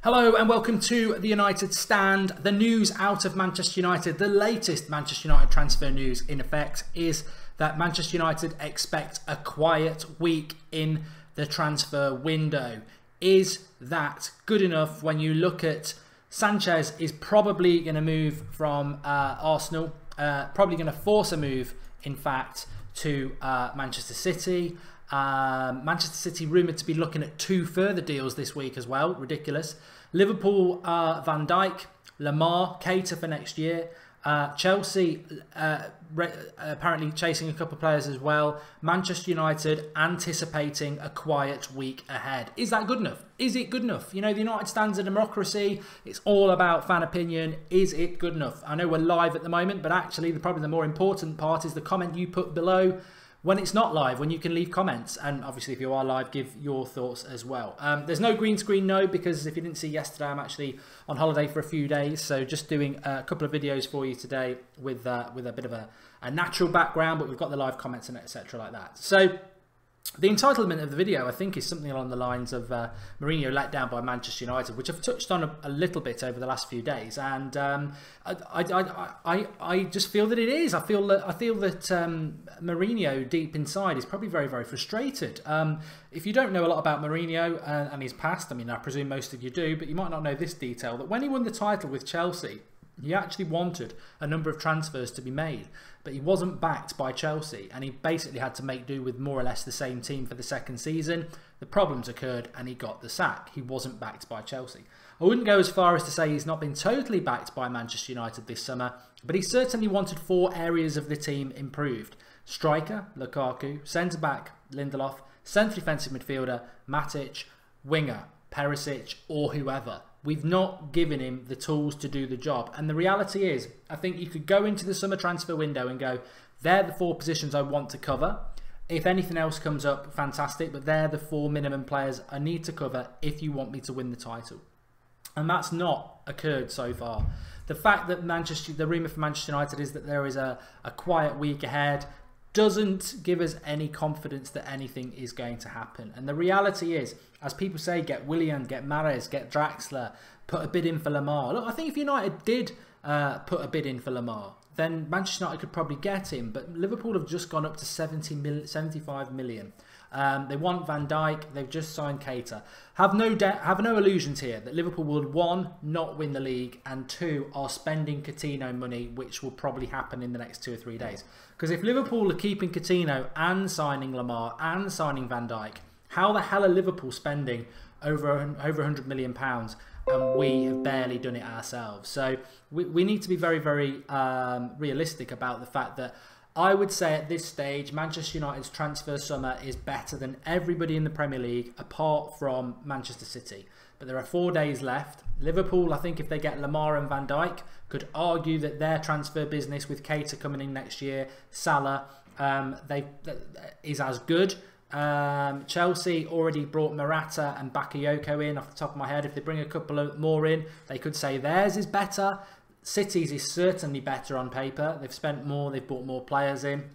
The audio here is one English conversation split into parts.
Hello and welcome to the United Stand. The news out of Manchester United, the latest Manchester United transfer news in effect, is that Manchester United expect a quiet week in the transfer window. Is that good enough when you look at Sanchez is probably going to move from Arsenal, probably going to force a move, in fact, to Manchester City. Manchester City rumoured to be looking at 2 further deals this week as well. Ridiculous. Liverpool, Van Dijk, Lamar, Keita for next year. Chelsea apparently chasing a couple of players as well. Manchester United anticipating a quiet week ahead. Is that good enough? Is it good enough? You know, the United Stand's a democracy. It's all about fan opinion. Is it good enough? I know we're live at the moment, but actually probably the more important part is the comment you put below when it's not live, when you can leave comments. And obviously if you are live, give your thoughts as well. There's no green screen, no, because if you didn't see yesterday, I'm actually on holiday for a few days, so just doing a couple of videos for you today with a bit of a natural background, but we've got the live comments and etc. like that. So the entitlement of the video, I think, is something along the lines of Mourinho let down by Manchester United, which I've touched on a little bit over the last few days, and I just feel that it is. I feel that Mourinho deep inside is probably very, very frustrated. If you don't know a lot about Mourinho and his past, I mean, I presume most of you do, but you might not know this detail, that when he won the title with Chelsea, he actually wanted a number of transfers to be made, but he wasn't backed by Chelsea, and he basically had to make do with more or less the same team for the second season. The problems occurred and he got the sack. He wasn't backed by Chelsea. I wouldn't go as far as to say he's not been totally backed by Manchester United this summer, but he certainly wanted 4 areas of the team improved. Striker, Lukaku; centre-back, Lindelof; central defensive midfielder, Matic; winger, Perisic, or whoever. We've not given him the tools to do the job. And the reality is, I think you could go into the summer transfer window and go, they're the 4 positions I want to cover. If anything else comes up, fantastic, but they're the 4 minimum players I need to cover if you want me to win the title. And that's not occurred so far. The fact that the rumour for Manchester United is that there is a quiet week ahead doesn't give us any confidence that anything is going to happen. And the reality is, as people say, get Willian, get Mahrez, get Draxler, put a bid in for Lamar. Look, I think if United did put a bid in for Lamar, then Manchester United could probably get him. But Liverpool have just gone up to 75 million. They want Van Dijk. They've just signed Keita. Have no illusions here that Liverpool will, 1, not win the league, and 2, are spending Coutinho money, which will probably happen in the next 2 or 3 days. Because if Liverpool are keeping Coutinho and signing Lamar and signing Van Dijk, how the hell are Liverpool spending over £100 million? And we have barely done it ourselves. So we need to be very, very realistic about the fact that I would say at this stage, Manchester United's transfer summer is better than everybody in the Premier League apart from Manchester City. But there are 4 days left. Liverpool, I think if they get Lamar and Van Dijk, could argue that their transfer business with Keita coming in next year, Salah, is as good. Chelsea already brought Morata and Bakayoko in off the top of my head. If they bring a couple more in, they could say theirs is better. City's is certainly better on paper. They've spent more, they've brought more players in.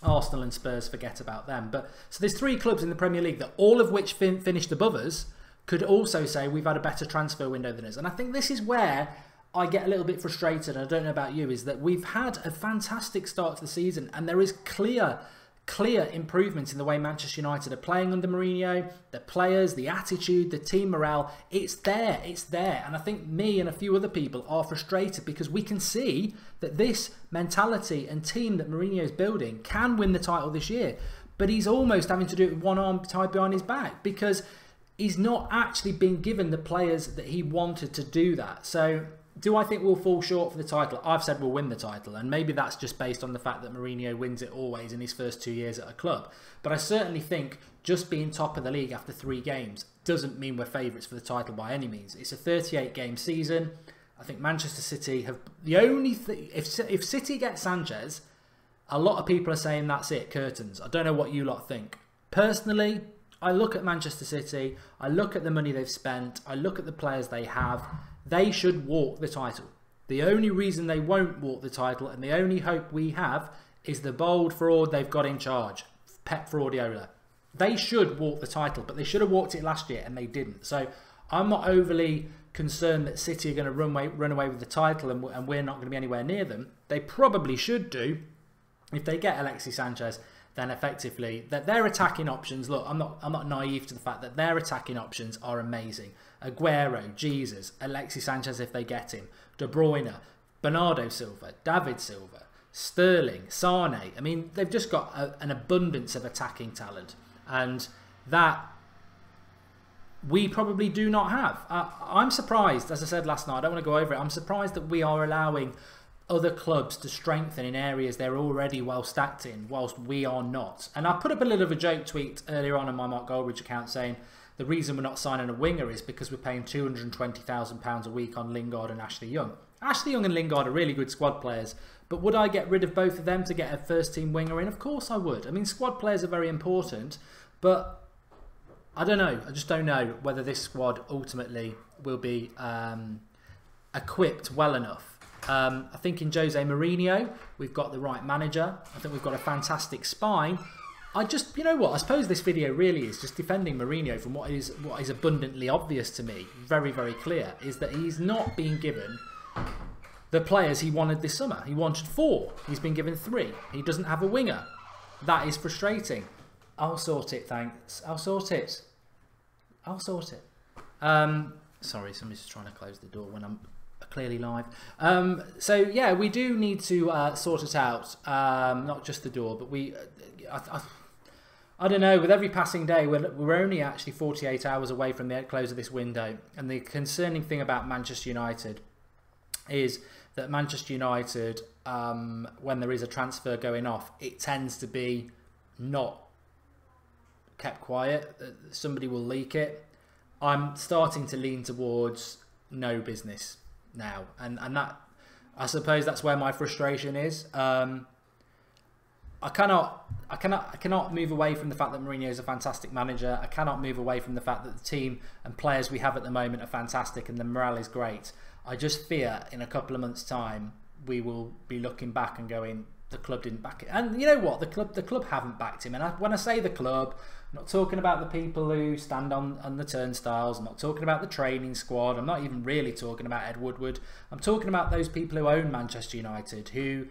Arsenal and Spurs, forget about them. But so there's 3 clubs in the Premier League that all of which finished above us could also say we've had a better transfer window than us. And I think this is where I get a little bit frustrated, and I don't know about you, is that we've had a fantastic start to the season and there is clear improvements in the way Manchester United are playing under Mourinho, the players, the attitude, the team morale. It's there, and I think me and a few other people are frustrated because we can see that this mentality and team that Mourinho is building can win the title this year, but he's almost having to do it with one arm tied behind his back because he's not actually been given the players that he wanted to do that. So do I think we'll fall short for the title? I've said we'll win the title, and maybe that's just based on the fact that Mourinho wins it always in his first 2 years at a club. But I certainly think just being top of the league after 3 games doesn't mean we're favourites for the title by any means. It's a 38-game season. I think Manchester City have the only thing. If City gets Sanchez, a lot of people are saying that's it, curtains. I don't know what you lot think. Personally, I look at Manchester City, I look at the money they've spent, I look at the players they have. They should walk the title. The only reason they won't walk the title, and the only hope we have, is the bold fraud they've got in charge, Pep Fraudiola. They should walk the title, but they should have walked it last year, and they didn't. So I'm not overly concerned that City are going to run away with the title and we're not going to be anywhere near them. They probably should do. If they get Alexis Sanchez, then effectively that their attacking options, look, I'm not naive to the fact that their attacking options are amazing. Aguero, Jesus, Alexis Sanchez if they get him, De Bruyne, Bernardo Silva, David Silva, Sterling, Sane. I mean, they've just got an abundance of attacking talent, and that we probably do not have. I'm surprised, as I said last night, I don't want to go over it, I'm surprised that we are allowing other clubs to strengthen in areas they're already well stacked in, whilst we are not. And I put up a little of a joke tweet earlier on my Mark Goldridge account saying the reason we're not signing a winger is because we're paying £220,000 a week on Lingard and Ashley Young. Ashley Young and Lingard are really good squad players, but would I get rid of both of them to get a first team winger in? Of course I would. I mean, squad players are very important, but I don't know. I just don't know whether this squad ultimately will be equipped well enough. I think in Jose Mourinho, we've got the right manager. I think we've got a fantastic spine. You know what? I suppose this video really is just defending Mourinho from what is abundantly obvious to me, very, very clear, is that he's not being given the players he wanted this summer. He wanted 4. He's been given 3. He doesn't have a winger. That is frustrating. I'll sort it, thanks. I'll sort it. Sorry, somebody's trying to close the door when I'm clearly live. So yeah, we do need to sort it out. Not just the door, but I don't know, with every passing day, we're only actually 48 hours away from the close of this window. And the concerning thing about Manchester United is that Manchester United, when there is a transfer going off, it tends to be not kept quiet. Somebody will leak it. I'm starting to lean towards no business now, and that, I suppose that's where my frustration is. I cannot move away from the fact that Mourinho is a fantastic manager. I cannot move away from the fact that the team and players we have at the moment are fantastic and the morale is great. I just fear in a couple of months' time we will be looking back and going, the club didn't back it. And you know what? The club haven't backed him. And when I say the club, I'm not talking about the people who stand on the turnstiles. I'm not talking about the training squad. I'm not even really talking about Ed Woodward. I'm talking about those people who own Manchester United, who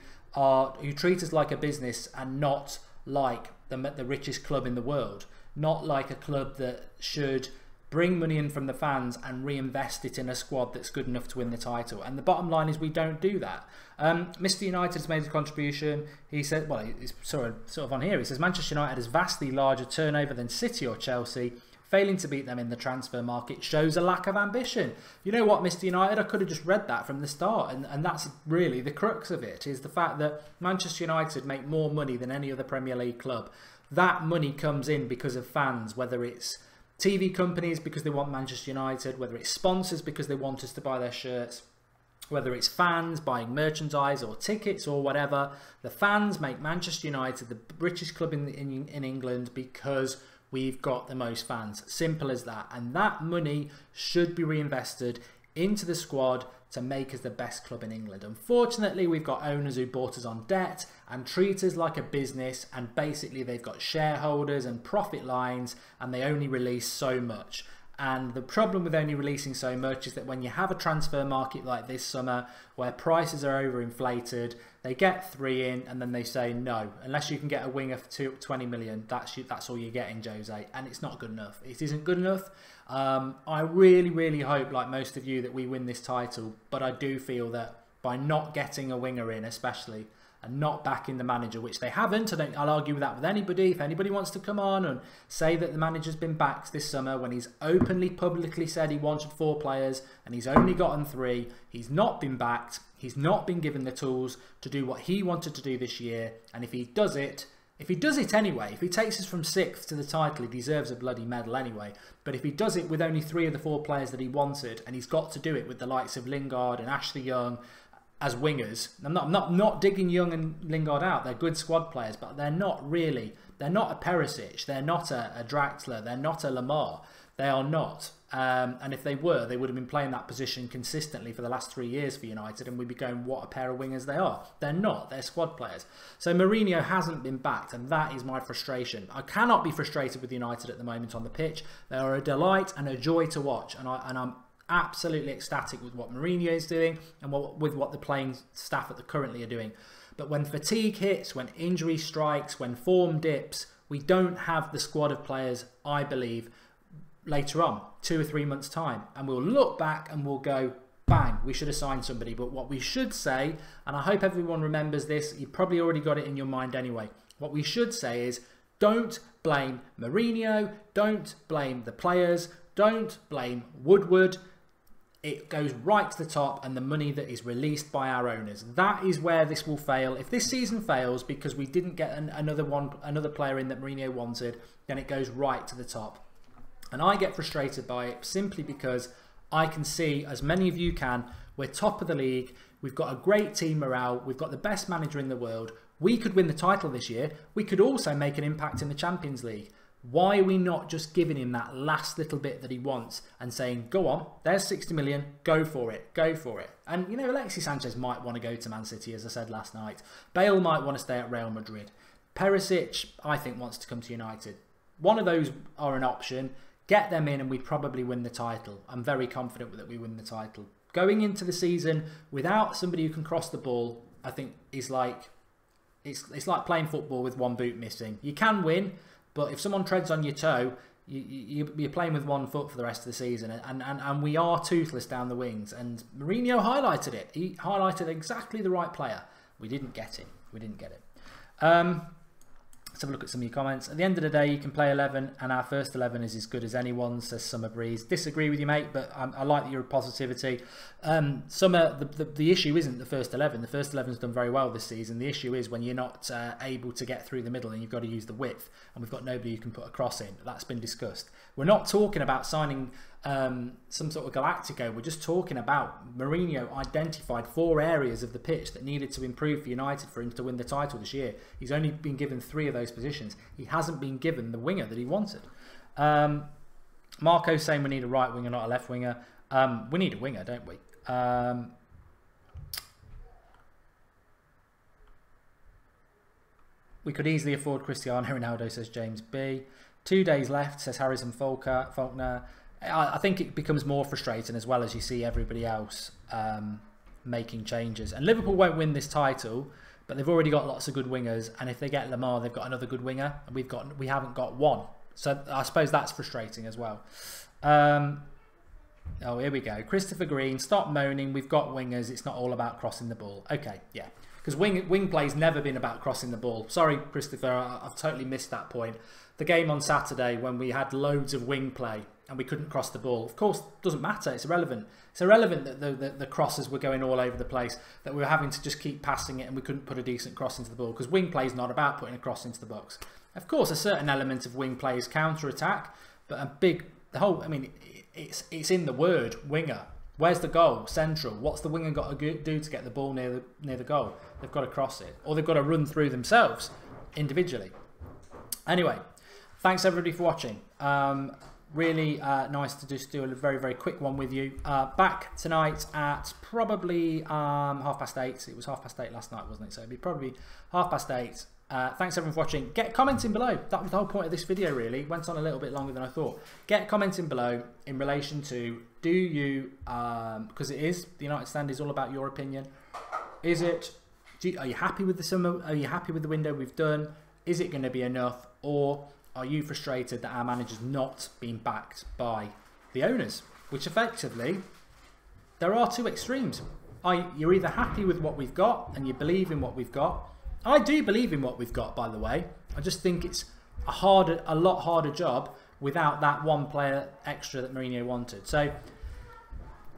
treat us like a business and not like the richest club in the world. Not like a club that should bring money in from the fans and reinvest it in a squad that's good enough to win the title. And the bottom line is we don't do that. Mr. United's made a contribution. He said, well, it's sort of on here. He says, Manchester United has vastly larger turnover than City or Chelsea. Failing to beat them in the transfer market shows a lack of ambition. You know what, Mr. United? I could have just read that from the start. And that's really the crux of it, is the fact that Manchester United make more money than any other Premier League club. That money comes in because of fans, whether it's TV companies because they want Manchester United, whether it's sponsors because they want us to buy their shirts, whether it's fans buying merchandise or tickets or whatever. The fans make Manchester United the richest club in England because we've got the most fans. Simple as that. And that money should be reinvested into the squad to make us the best club in England. Unfortunately, we've got owners who bought us on debt and treat us like a business, and basically they've got shareholders and profit lines, and they only release so much. And the problem with only releasing so much is that when you have a transfer market like this summer where prices are overinflated, they get 3 in and then they say no, unless you can get a winger for 20 million, that's all you're getting, Jose, and it's not good enough. It isn't good enough. I really, really hope, like most of you, that we win this title, but I do feel that by not getting a winger in, especially, and not backing the manager, which they haven't. I'll argue with that with anybody. If anybody wants to come on and say that the manager's been backed this summer when he's openly, publicly said he wanted 4 players and he's only gotten 3, he's not been backed. He's not been given the tools to do what he wanted to do this year. And if he does it anyway, if he takes us from 6th to the title, he deserves a bloody medal anyway. But if he does it with only 3 of the 4 players that he wanted, and he's got to do it with the likes of Lingard and Ashley Young as wingers. I'm not digging Young and Lingard out. They're good squad players, but they're not a Perisic. They're not a Draxler. They're not a Lamar. They are not. And if they were, they would have been playing that position consistently for the last 3 years for United, and we'd be going, what a pair of wingers they are. They're not. They're squad players. So Mourinho hasn't been backed, and that is my frustration. I cannot be frustrated with United at the moment on the pitch. They are a delight and a joy to watch, and I'm absolutely ecstatic with what Mourinho is doing and with what the playing staff currently are doing. But when fatigue hits, when injury strikes, when form dips, we don't have the squad of players, I believe, later on, 2 or 3 months' time. And we'll look back and we'll go, bang, we should have signed somebody. But what we should say, and I hope everyone remembers this, you've probably already got it in your mind anyway. What we should say is, don't blame Mourinho, don't blame the players, don't blame Woodward. It goes right to the top, and the money that is released by our owners. That is where this will fail. If this season fails because we didn't get another player in that Mourinho wanted, then it goes right to the top. And I get frustrated by it simply because I can see, as many of you can, we're top of the league. We've got a great team morale. We've got the best manager in the world. We could win the title this year. We could also make an impact in the Champions League. Why are we not just giving him that last little bit that he wants and saying, go on, there's 60 million, go for it, go for it. And, you know, Alexis Sanchez might want to go to Man City, as I said last night. Bale might want to stay at Real Madrid. Perisic, I think, wants to come to United. One of those are an option. Get them in and we probably win the title. I'm very confident that we win the title. Going into the season without somebody who can cross the ball, I think is like, it's like playing football with one boot missing. You can win, but if someone treads on your toe, you're playing with 1 foot for the rest of the season. And we are toothless down the wings. And Mourinho highlighted it. He highlighted exactly the right player. We didn't get him. We didn't get it. Let's have a look at some of your comments. At the end of the day, you can play 11, and our first 11 is as good as anyone's, says Summer Breeze. Disagree with you, mate, but I like your positivity. Summer, the issue isn't the first 11. The first 11's done very well this season. The issue is when you're not able to get through the middle and you've got to use the width, and we've got nobody you can put a cross in. That's been discussed. We're not talking about signing some sort of Galactico. We're just talking about Mourinho identified 4 areas of the pitch that needed to improve for United for him to win the title this year. He's only been given 3 of those positions. He hasn't been given the winger that he wanted. Marco's saying we need a right winger, not a left winger. We need a winger, don't we? We could easily afford Cristiano Ronaldo, says James B. 2 days left, says Harrison Faulkner. I think it becomes more frustrating as well as you see everybody else making changes. And Liverpool won't win this title, but they've already got lots of good wingers. And if they get Lamar, they've got another good winger, and we haven't got one. So I suppose that's frustrating as well. Oh, here we go. Christopher Green, stop moaning. We've got wingers. It's not all about crossing the ball. Okay, yeah. Because wing play's never been about crossing the ball. Sorry, Christopher, I've totally missed that point. The game on Saturday when we had loads of wing play and we couldn't cross the ball. Of course, it doesn't matter. It's irrelevant. It's irrelevant that the crosses were going all over the place, that we were having to just keep passing it and we couldn't put a decent cross into the ball, because wing play is not about putting a cross into the box. Of course, a certain element of wing play is counter-attack, but it's in the word winger. Where's the goal? Central. What's the winger got to do to get the ball near the goal? They've got to cross it, or they've got to run through themselves individually. Anyway, thanks everybody for watching. Really nice to just do a very, very quick one with you. Back tonight at probably 8:30. It was 8:30 last night, wasn't it? So it'd be probably 8:30. Thanks everyone for watching. Get commenting below. That was the whole point of this video, really. It went on a little bit longer than I thought. Get commenting below in relation to, do you, because it is, the United Stand is all about your opinion. Is it, are you happy with the summer? Are you happy with the window we've done? Is it going to be enough? Or are you frustrated that our manager's not been backed by the owners? Which effectively, there are 2 extremes. You're either happy with what we've got and you believe in what we've got. I do believe in what we've got, by the way. I just think it's a lot harder job without that 1 player extra that Mourinho wanted. So,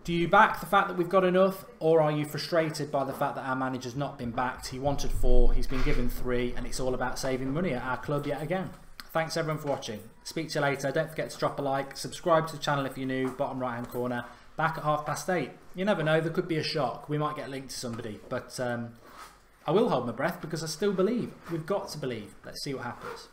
do you back the fact that we've got enough, or are you frustrated by the fact that our manager's not been backed? He wanted 4, he's been given 3, and it's all about saving money at our club yet again. Thanks everyone for watching. Speak to you later. Don't forget to drop a like, subscribe to the channel if you're new, bottom right hand corner. Back at 8:30. You never know, there could be a shock. We might get linked to somebody, but I will hold my breath because I still believe. We've got to believe. Let's see what happens.